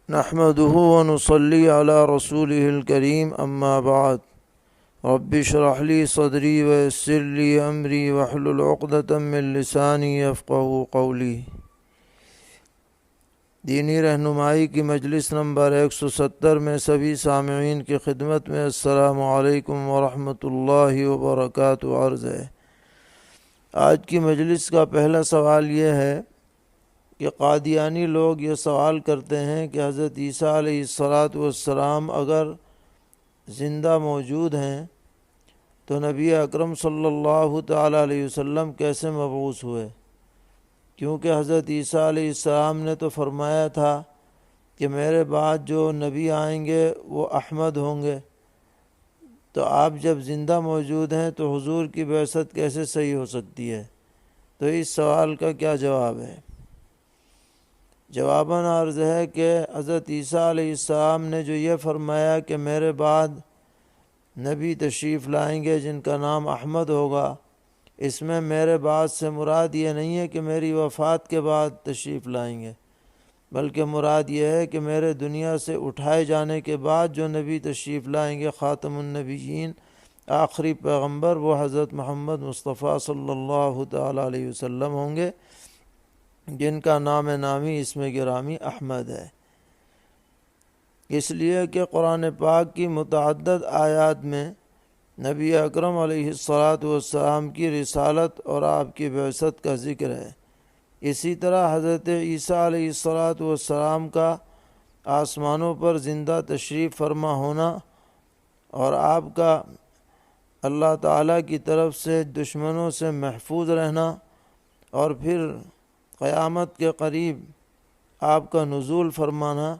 نحمده ونصلي على رسوله الكريم اما بعد رب اشرح لي صدري ويسر لي امري واحلل عقدة من لساني يفقهوا قولي۔ دینی رہنمائی کی مجلس نمبر 170 میں سبھی سامعین کی خدمت میں السلام علیکم ورحمۃ اللہ وبرکاتہ عرض ہے۔ آج کی مجلس کا پہلا سوال یہ ہے کہ قادیانی لوگ یہ سوال کرتے ہیں کہ حضرت عیسیٰ علیہ السلام اگر زندہ موجود ہیں تو نبی اکرم صلی اللہ تعالیٰ علیہ وسلم کیسے مبعوث ہوئے؟ کیونکہ حضرت عیسیٰ علیہ السلام نے تو فرمایا تھا کہ میرے بعد جو نبی آئیں گے وہ احمد ہوں گے، تو آپ جب زندہ موجود ہیں تو حضور کی بعثت کیسے صحیح ہو سکتی ہے؟ تو اس سوال کا کیا جواب ہے؟ جواباً عرض ہے کہ حضرت عیسیٰ علیہ السلام نے جو یہ فرمایا کہ میرے بعد نبی تشریف لائیں گے جن کا نام احمد ہوگا، اس میں میرے بعد سے مراد یہ نہیں ہے کہ میری وفات کے بعد تشریف لائیں گے، بلکہ مراد یہ ہے کہ میرے دنیا سے اٹھائے جانے کے بعد جو نبی تشریف لائیں گے خاتم النبیین، آخری پیغمبر، وہ حضرت محمد مصطفیٰ صلی اللہ تعالیٰ علیہ وسلم ہوں گے، جن کا نام نامی اسم گرامی احمد ہے۔ اس لیے کہ قرآن پاک کی متعدد آیات میں نبی اکرم علیہ السلام کی رسالت اور آپ کی بعثت کا ذکر ہے۔ اسی طرح حضرت عیسیٰ علیہ السلام کا آسمانوں پر زندہ تشریف فرما ہونا اور آپ کا اللہ تعالیٰ کی طرف سے دشمنوں سے محفوظ رہنا اور پھر قیامت کے قریب آپ کا نزول فرمانا،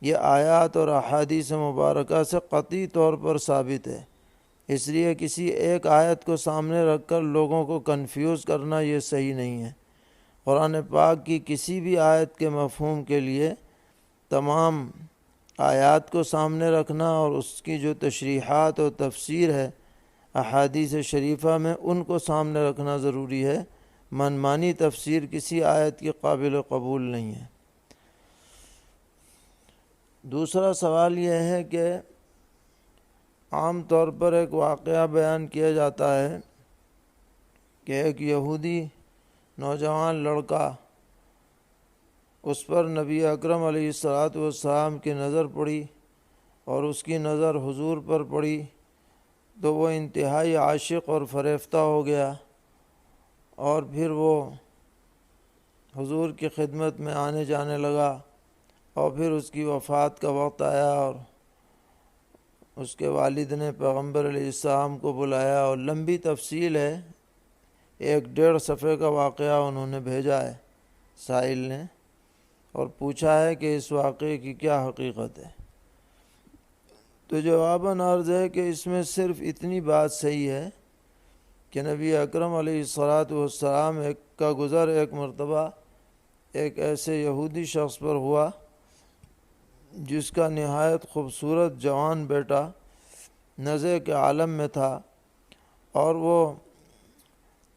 یہ آیات اور احادیث مبارکہ سے قطعی طور پر ثابت ہے۔ اس لیے کسی ایک آیت کو سامنے رکھ کر لوگوں کو کنفیوز کرنا یہ صحیح نہیں ہے۔ قرآن پاک کی کسی بھی آیت کے مفہوم کے لیے تمام آیات کو سامنے رکھنا اور اس کی جو تشریحات اور تفسیر ہے احادیث شریفہ میں، ان کو سامنے رکھنا ضروری ہے۔ منمانی تفسیر کسی آیت کی قابل قبول نہیں ہے۔ دوسرا سوال یہ ہے کہ عام طور پر ایک واقعہ بیان کیا جاتا ہے کہ ایک یہودی نوجوان لڑکا، اس پر نبی اکرم علیہ السلام کی نظر پڑی اور اس کی نظر حضور پر پڑی تو وہ انتہائی عاشق اور فریفتہ ہو گیا، اور پھر وہ حضور کی خدمت میں آنے جانے لگا، اور پھر اس کی وفات کا وقت آیا اور اس کے والد نے پیغمبر علیہ السلام کو بلایا، اور لمبی تفصیل ہے، 1.5 صفحے کا واقعہ انہوں نے بھیجا ہے سائل نے، اور پوچھا ہے کہ اس واقعے کی کیا حقیقت ہے۔ تو جواباً عرض ہے کہ اس میں صرف اتنی بات صحیح ہے کہ نبی اکرم علیہ السلام کا گزر ایک مرتبہ ایک ایسے یہودی شخص پر ہوا جس کا نہایت خوبصورت جوان بیٹا نزع کے عالم میں تھا، اور وہ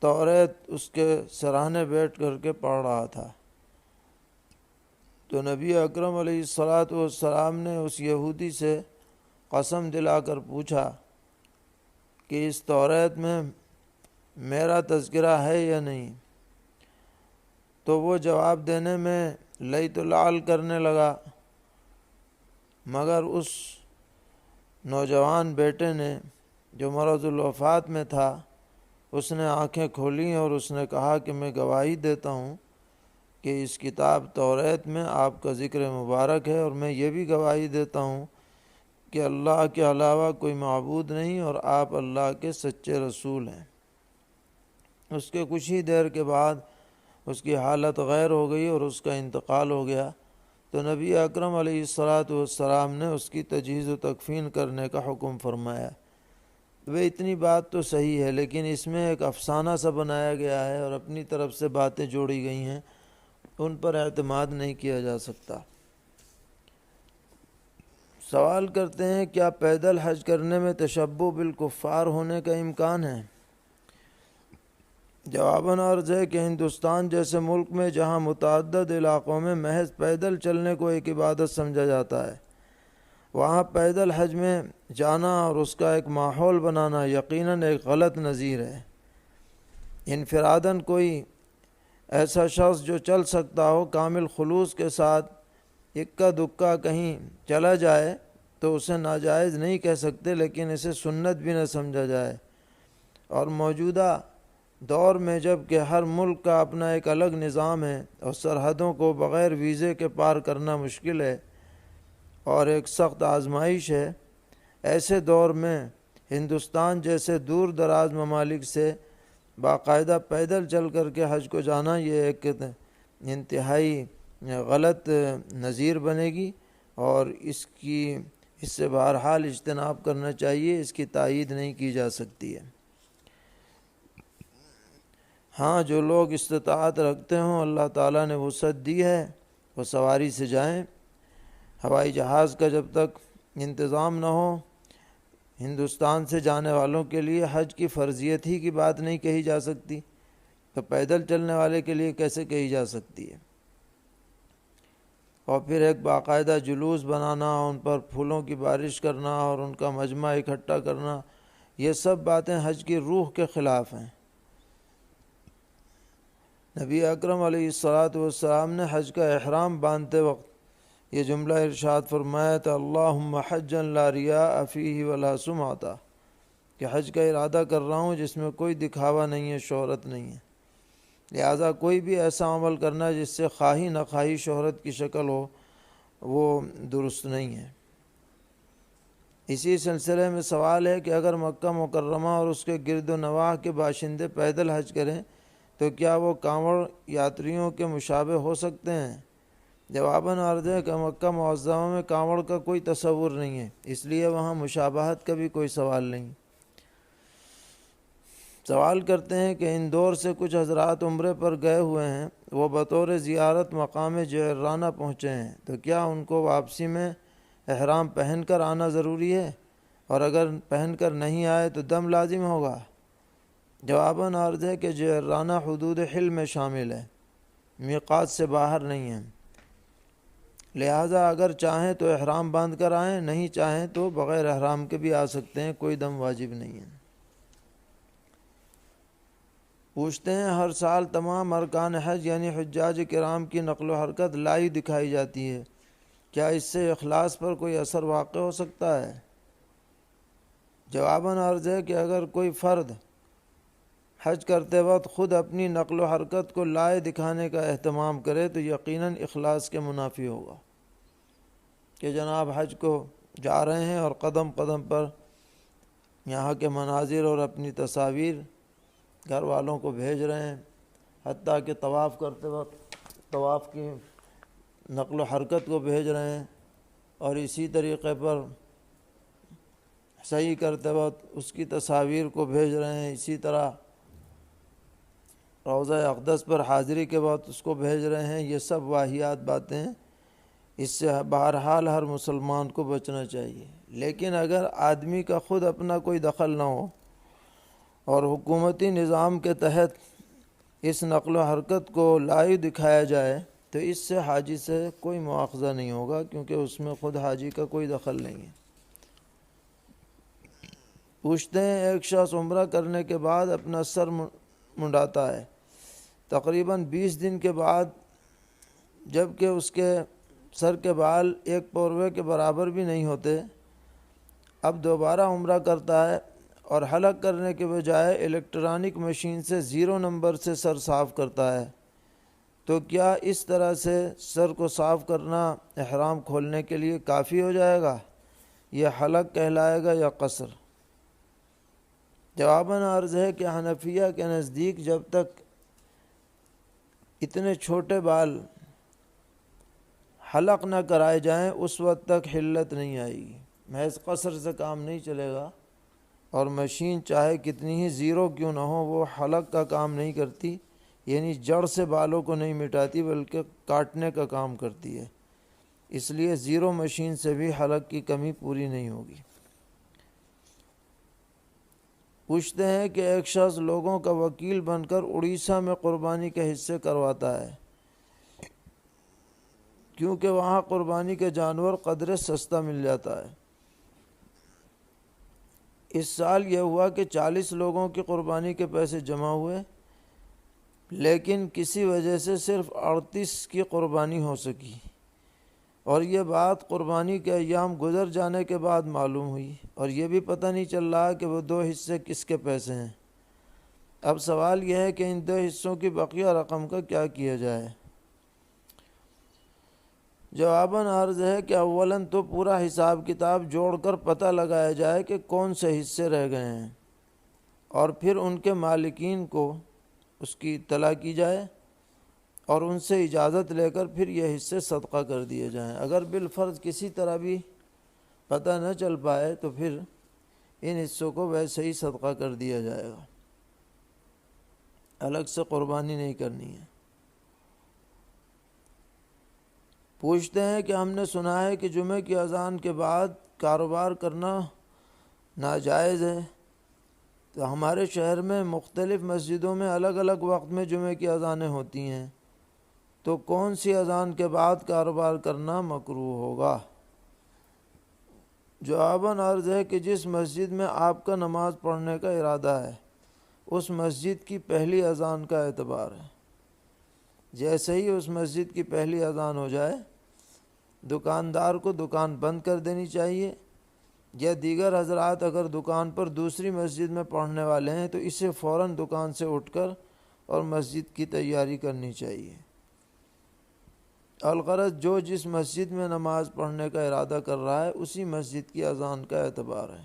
توریت اس کے سراہنے بیٹھ کر کے پڑھ رہا تھا۔ تو نبی اکرم علیہ السلام نے اس یہودی سے قسم دلا کر پوچھا کہ اس توریت میں میرا تذکرہ ہے یا نہیں؟ تو وہ جواب دینے میں لیت لعل کرنے لگا، مگر اس نوجوان بیٹے نے جو مرض الوفات میں تھا، اس نے آنکھیں کھولیں اور اس نے کہا کہ میں گواہی دیتا ہوں کہ اس کتاب توریت میں آپ کا ذکر مبارک ہے، اور میں یہ بھی گواہی دیتا ہوں کہ اللہ کے علاوہ کوئی معبود نہیں اور آپ اللہ کے سچے رسول ہیں۔ اس کے کچھ ہی دیر کے بعد اس کی حالت غیر ہو گئی اور اس کا انتقال ہو گیا، تو نبی اکرم علیہ السلام نے اس کی تجہیز و تکفین کرنے کا حکم فرمایا۔ وہ اتنی بات تو صحیح ہے، لیکن اس میں ایک افسانہ سا بنایا گیا ہے اور اپنی طرف سے باتیں جوڑی گئی ہیں، ان پر اعتماد نہیں کیا جا سکتا۔ سوال کرتے ہیں کیا پیدل حج کرنے میں تشبہ بالکفار ہونے کا امکان ہے؟ جواباً عرض ہے کہ ہندوستان جیسے ملک میں جہاں متعدد علاقوں میں محض پیدل چلنے کو ایک عبادت سمجھا جاتا ہے، وہاں پیدل حج میں جانا اور اس کا ایک ماحول بنانا یقیناً ایک غلط نظیر ہے۔ انفراداً کوئی ایسا شخص جو چل سکتا ہو کامل خلوص کے ساتھ اکا دکا کہیں چلا جائے تو اسے ناجائز نہیں کہہ سکتے، لیکن اسے سنت بھی نہ سمجھا جائے۔ اور موجودہ دور میں جب کہ ہر ملک کا اپنا ایک الگ نظام ہے اور سرحدوں کو بغیر ویزے کے پار کرنا مشکل ہے اور ایک سخت آزمائش ہے، ایسے دور میں ہندوستان جیسے دور دراز ممالک سے باقاعدہ پیدل چل کر کے حج کو جانا یہ ایک انتہائی غلط نظیر بنے گی، اور اس سے بہرحال اجتناب کرنا چاہیے، اس کی تائید نہیں کی جا سکتی ہے۔ ہاں، جو لوگ استطاعت رکھتے ہوں، اللہ تعالیٰ نے وسعت دی ہے، وہ سواری سے جائیں۔ ہوائی جہاز کا جب تک انتظام نہ ہو، ہندوستان سے جانے والوں کے لیے حج کی فرضیت ہی کی بات نہیں کہی جا سکتی، تو پیدل چلنے والے کے لیے کیسے کہی جا سکتی ہے؟ اور پھر ایک باقاعدہ جلوس بنانا، ان پر پھولوں کی بارش کرنا اور ان کا مجمع اکٹھا کرنا، یہ سب باتیں حج کی روح کے خلاف ہیں۔ نبی اکرم علیہ الصلاۃ نے حج کا احرام باندھتے وقت یہ جملہ ارشاد فرمایا تھا، اللہم حجا لا ریاء فیہ ولا سمعۃ، کہ حج کا ارادہ کر رہا ہوں جس میں کوئی دکھاوا نہیں ہے، شہرت نہیں ہے، لہٰذا کوئی بھی ایسا عمل کرنا جس سے خواہی نہ خواہی شہرت کی شکل ہو وہ درست نہیں ہے۔ اسی سلسلے میں سوال ہے کہ اگر مکہ مکرمہ اور اس کے گرد و نواح کے باشندے پیدل حج کریں تو کیا وہ کانوڑ یاتریوں کے مشابہ ہو سکتے ہیں؟ جواباً عرض ہے کہ مکہ معظمہ میں کانوڑ کا کوئی تصور نہیں ہے، اس لیے وہاں مشابہت کا بھی کوئی سوال نہیں۔ سوال کرتے ہیں کہ اندور سے کچھ حضرات عمرے پر گئے ہوئے ہیں، وہ بطور زیارت مقام جعرانہ پہنچے ہیں، تو کیا ان کو واپسی میں احرام پہن کر آنا ضروری ہے؟ اور اگر پہن کر نہیں آئے تو دم لازم ہوگا؟ جواباً عرض ہے کہ جعرانہ حدود حل میں شامل ہے، میقات سے باہر نہیں ہے، لہٰذا اگر چاہیں تو احرام باندھ کر آئیں، نہیں چاہیں تو بغیر احرام کے بھی آ سکتے ہیں، کوئی دم واجب نہیں ہے۔ پوچھتے ہیں ہر سال تمام ارکان حج یعنی حجاج کرام کی نقل و حرکت لائیو دکھائی جاتی ہے، کیا اس سے اخلاص پر کوئی اثر واقع ہو سکتا ہے؟ جواباً عرض ہے کہ اگر کوئی فرد حج کرتے وقت خود اپنی نقل و حرکت کو لائے دکھانے کا اہتمام کرے تو یقیناً اخلاص کے منافی ہوگا، کہ جناب حج کو جا رہے ہیں اور قدم قدم پر یہاں کے مناظر اور اپنی تصاویر گھر والوں کو بھیج رہے ہیں، حتیٰ کہ طواف کرتے وقت طواف کی نقل و حرکت کو بھیج رہے ہیں، اور اسی طریقے پر صحیح کرتے وقت اس کی تصاویر کو بھیج رہے ہیں، اسی طرح روضہ اقدس پر حاضری کے وقت اس کو بھیج رہے ہیں۔ یہ سب واہیات باتیں ہیں، اس سے بہرحال ہر مسلمان کو بچنا چاہیے، لیکن اگر آدمی کا خود اپنا کوئی دخل نہ ہو اور حکومتی نظام کے تحت اس نقل و حرکت کو لائیو دکھایا جائے تو اس سے حاجی سے کوئی مواخذہ نہیں ہوگا، کیونکہ اس میں خود حاجی کا کوئی دخل نہیں ہے۔ پوچھتے ہیں ایک شخص عمرہ کرنے کے بعد اپنا سر منڈاتا ہے، تقریباً 20 دن کے بعد، جبکہ اس کے سر کے بال ایک پوروے کے برابر بھی نہیں ہوتے، اب دوبارہ عمرہ کرتا ہے اور حلق کرنے کے بجائے الیکٹرانک مشین سے 0 نمبر سے سر صاف کرتا ہے، تو کیا اس طرح سے سر کو صاف کرنا احرام کھولنے کے لیے کافی ہو جائے گا؟ یہ حلق کہلائے گا یا قصر؟ جواباً عرض ہے کہ حنفیہ کے نزدیک جب تک اتنے چھوٹے بال حلق نہ کرائے جائیں اس وقت تک حلت نہیں آئے گی، محض قصر سے کام نہیں چلے گا، اور مشین چاہے کتنی ہی 0 کیوں نہ ہو وہ حلق کا کام نہیں کرتی، یعنی جڑ سے بالوں کو نہیں مٹاتی بلکہ کاٹنے کا کام کرتی ہے، اس لیے 0 مشین سے بھی حلق کی کمی پوری نہیں ہوگی۔ پوچھتے ہیں کہ ایک شخص لوگوں کا وکیل بن کر اڑیسہ میں قربانی کے حصے کرواتا ہے کیونکہ وہاں قربانی کے جانور قدرے سستا مل جاتا ہے۔ اس سال یہ ہوا کہ 40 لوگوں کی قربانی کے پیسے جمع ہوئے، لیکن کسی وجہ سے صرف 38 کی قربانی ہو سکی، اور یہ بات قربانی کے ایام گزر جانے کے بعد معلوم ہوئی، اور یہ بھی پتہ نہیں چل رہا کہ وہ 2 حصے کس کے پیسے ہیں۔ اب سوال یہ ہے کہ ان 2 حصوں کی بقیہ رقم کا کیا کیا جائے؟ جواباً عرض ہے کہ اولاً تو پورا حساب کتاب جوڑ کر پتہ لگایا جائے کہ کون سے حصے رہ گئے ہیں، اور پھر ان کے مالکین کو اس کی اطلاع کی جائے اور ان سے اجازت لے کر پھر یہ حصے صدقہ کر دیے جائیں۔ اگر بالفرض کسی طرح بھی پتہ نہ چل پائے تو پھر ان حصوں کو ویسے ہی صدقہ کر دیا جائے گا، الگ سے قربانی نہیں کرنی ہے۔ پوچھتے ہیں کہ ہم نے سنا ہے کہ جمعہ کی اذان کے بعد کاروبار کرنا ناجائز ہے، تو ہمارے شہر میں مختلف مسجدوں میں الگ الگ وقت میں جمعہ کی اذانیں ہوتی ہیں، تو کون سی اذان کے بعد کاروبار کرنا مکروہ ہوگا؟ جواباً عرض ہے کہ جس مسجد میں آپ کا نماز پڑھنے کا ارادہ ہے اس مسجد کی پہلی اذان کا اعتبار ہے۔ جیسے ہی اس مسجد کی پہلی اذان ہو جائے دکاندار کو دکان بند کر دینی چاہیے، یا دیگر حضرات اگر دکان پر دوسری مسجد میں پڑھنے والے ہیں تو اسے فوراً دکان سے اٹھ کر اور مسجد کی تیاری کرنی چاہیے۔ الغرض جو جس مسجد میں نماز پڑھنے کا ارادہ کر رہا ہے اسی مسجد کی اذان کا اعتبار ہے۔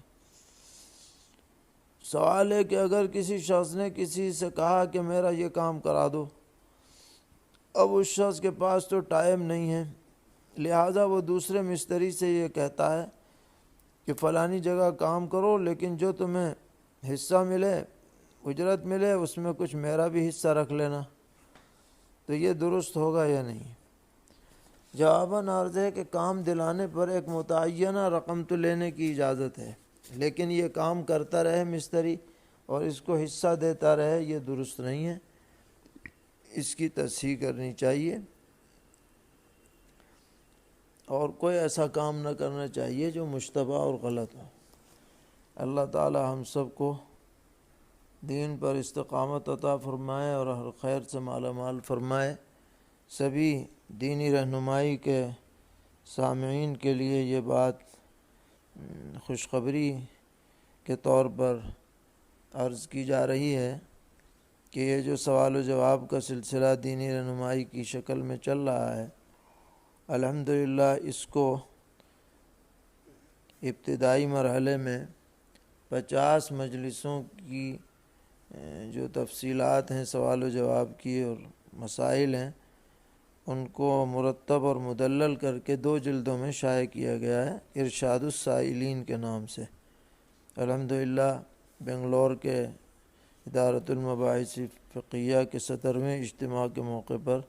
سوال ہے کہ اگر کسی شخص نے کسی سے کہا کہ میرا یہ کام کرا دو، اب اس شخص کے پاس تو ٹائم نہیں ہے، لہٰذا وہ دوسرے مستری سے یہ کہتا ہے کہ فلانی جگہ کام کرو، لیکن جو تمہیں حصہ ملے، اجرت ملے، اس میں کچھ میرا بھی حصہ رکھ لینا، تو یہ درست ہوگا یا نہیں؟ جواباً عرض ہے کہ کام دلانے پر ایک متعینہ رقم تو لینے کی اجازت ہے، لیکن یہ کام کرتا رہے مستری اور اس کو حصہ دیتا رہے، یہ درست نہیں ہے، اس کی تصحیح کرنی چاہیے اور کوئی ایسا کام نہ کرنا چاہیے جو مشتبہ اور غلط ہو۔ اللہ تعالی ہم سب کو دین پر استقامت عطا فرمائے اور ہر خیر سے مالا مال فرمائے۔ سبھی دینی رہنمائی کے سامعین کے لیے یہ بات خوشخبری کے طور پر عرض کی جا رہی ہے کہ یہ جو سوال و جواب کا سلسلہ دینی رہنمائی کی شکل میں چل رہا ہے، الحمدللہ اس کو ابتدائی مرحلے میں 50 مجلسوں کی جو تفصیلات ہیں سوال و جواب کی اور مسائل ہیں ان کو مرتب اور مدلل کر کے 2 جلدوں میں شائع کیا گیا ہے، ارشاد السائلین کے نام سے۔ الحمدللہ بنگلور کے ادارۃ المباحث فقیہ کے 17ویں اجتماع کے موقع پر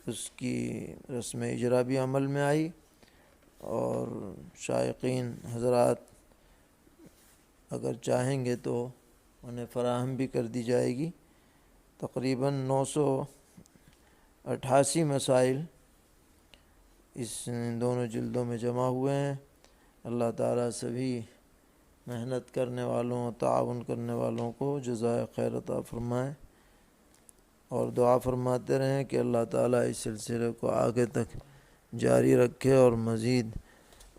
اس کی رسم اجرا بھی عمل میں آئی، اور شائقین حضرات اگر چاہیں گے تو انہیں فراہم بھی کر دی جائے گی۔ تقریباً 988 مسائل اس دونوں جلدوں میں جمع ہوئے ہیں۔ اللہ تعالیٰ سبھی محنت کرنے والوں تعاون کرنے والوں کو جزائے خیر عطا فرمائے، اور دعا فرماتے رہیں کہ اللہ تعالیٰ اس سلسلے کو آگے تک جاری رکھے اور مزید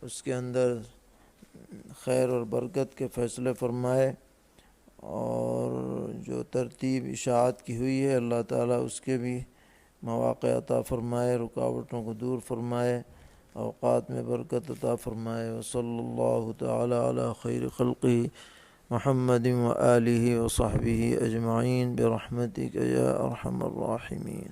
اس کے اندر خیر اور برکت کے فیصلے فرمائے، اور جو ترتیب اشاعت کی ہوئی ہے اللہ تعالیٰ اس کے بھی مواقع عطا فرمائے، رکاوٹوں کو دور فرمائے، اوقات میں برکت عطا فرمائے۔ وصلی اللہ تعالی علی خیر خلقہ محمد و آلہ و صحبہ اجمعین برحمتک یا ارحم الراحمین۔